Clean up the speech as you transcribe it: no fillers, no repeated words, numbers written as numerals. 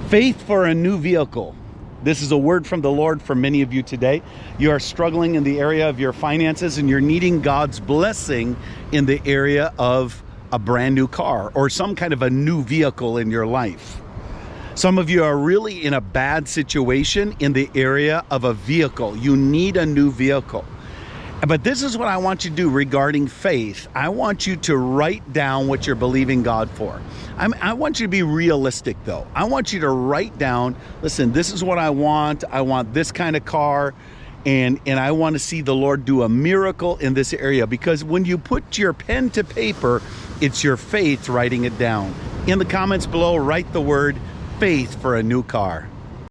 Faith for a new vehicle. This is a word from the Lord for many of you today. You are struggling in the area of your finances and you're needing God's blessing in the area of a brand new car or some kind of a new vehicle in your life. Some of you are really in a bad situation in the area of a vehicle. You need a new vehicle. But this is what I want you to do regarding faith. I want you to write down what you're believing God for. I want you to be realistic, though. I want you to write down, listen, this is what I want. I want this kind of car, and I want to see the Lord do a miracle in this area. Because when you put your pen to paper, it's your faith writing it down. In the comments below, write the word faith for a new car.